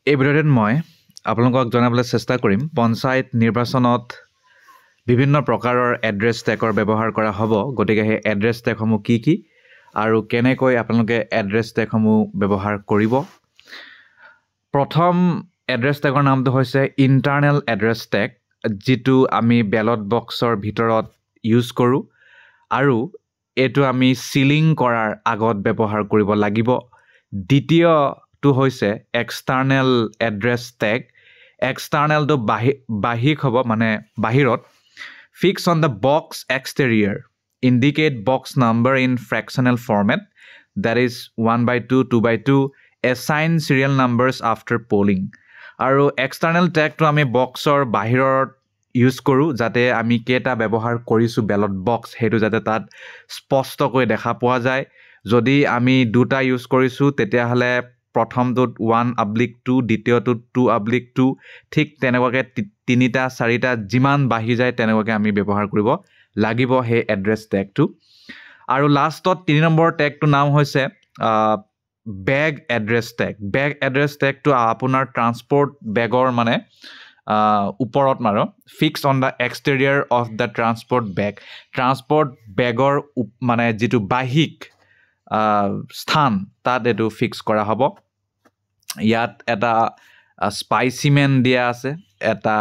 এই ভিডিঅ'টোত মই আপোনালোকক জনাবলৈ চেষ্টা কৰিম পঞ্চায়ত নিৰ্বাচনত বিভিন্ন প্ৰকাৰৰ এড্ৰেছ টেগৰ ব্যৱহাৰ কৰা হ'ব। গতিকে সেই এড্ৰেছ টেগসমূহ কি আৰু কেনেকৈ আপোনালোকে এড্ৰেছ টেগসমূহ ব্যৱহাৰ কৰিব। প্ৰথম এড্ৰেছ টেগৰ নামটো হৈছে ইণ্টাৰনেল এড্ৰেছ টেগ, যিটো আমি বেলট বক্সৰ ভিতৰত ইউজ কৰোঁ আৰু এইটো আমি সিলিং কৰাৰ আগত ব্যৱহাৰ কৰিব লাগিব। দ্বিতীয়টো হৈছে এক্সটাৰ্নেল এড্ৰেছ টেগ। এক্সটাৰ্নেলটো বাহিক হ'ব, মানে বাহিৰত। Fix on the box exterior. Indicate box number in fractional format, that is 1/2, 2/2. Assign serial numbers after polling. আৰু এক্সটাৰ্নেল টেগটো আমি বক্সৰ বাহিৰত ইউজ কৰোঁ, যাতে আমি কেইটা ব্যৱহাৰ কৰিছোঁ বেলট বক্স সেইটো যাতে তাত স্পষ্টকৈ দেখা পোৱা যায়। যদি আমি দুটা ইউজ কৰিছোঁ তেতিয়াহ'লে প্ৰথমটোত 1/2, দ্বিতীয়টোত 2/2, ঠিক তেনেকুৱাকৈ 3টা 4টা যিমান বাঢ়ি যায় তেনেকুৱাকৈ আমি ব্যৱহাৰ কৰিব লাগিব সেই এড্ৰেছ টেগটো। আৰু লাষ্টত 3 নম্বৰ টেগটোৰ নাম হৈছে bag address tag. Bag address টেগটো আপোনাৰ ট্ৰান্সপৰ্ট বেগৰ মানে ওপৰত মাৰো। Fix on the exterior of the transport bag. Transport বেগৰ মানে যিটো বাহিক স্থান তাত এইটো ফিক্স কৰা হ'ব। ইয়াত এটা স্পাইচিমেন দিয়া আছে, এটা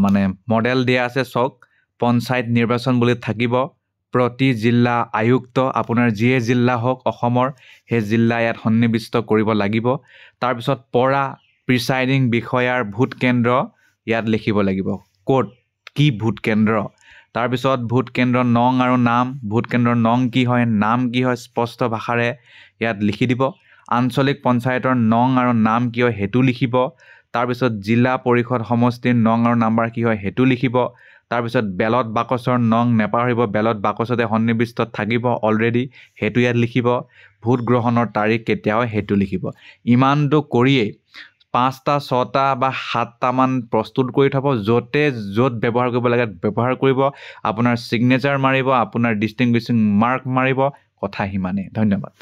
মানে মডেল দিয়া আছে। চাওক, পঞ্চায়ত নিৰ্বাচন বুলি থাকিব। প্ৰতি জিলা আয়ুক্ত, আপোনাৰ যিয়ে জিলা হওক অসমৰ, সেই জিলা ইয়াত সন্নিৱিষ্ট কৰিব লাগিব। তাৰপিছত প্ৰিচাইডিং বিষয়াৰ ভোট কেন্দ্ৰ ইয়াত লিখিব লাগিব, ক'ত কি ভোট কেন্দ্ৰ। তাৰপিছত ভোট কেন্দ্ৰৰ নং আৰু নাম, ভোট কেন্দ্ৰৰ নং কি হয়, নাম কি হয়, স্পষ্ট ভাষাৰে ইয়াত লিখি দিব। আঞ্চলিক পঞ্চায়তৰ নং আৰু নাম কি হয় সেইটো লিখিব। তাৰপিছত জিলা পৰিষদ সমষ্টিৰ নং আৰু নাম্বাৰ কি হয় সেইটো লিখিব। তাৰপিছত বেলট বাকচৰ নং নেপাহৰিব, বেলট বাকচতে সন্নিৱিষ্ট থাকিব অলৰেডি, সেইটো ইয়াত লিখিব। ভোট গ্ৰহণৰ তাৰিখ কেতিয়া হয় সেইটো লিখিব। ইমানটো কৰিয়েই 5টা 6টা বা 7টামান প্ৰস্তুত কৰি থ'ব। য'ত ব্যৱহাৰ কৰিব লাগে ব্যৱহাৰ কৰিব। আপোনাৰ ছিগনেচাৰ মাৰিব, আপোনাৰ ডিষ্টিংগুইছিং মাৰ্ক মাৰিব। কথা সিমানেই। ধন্যবাদ।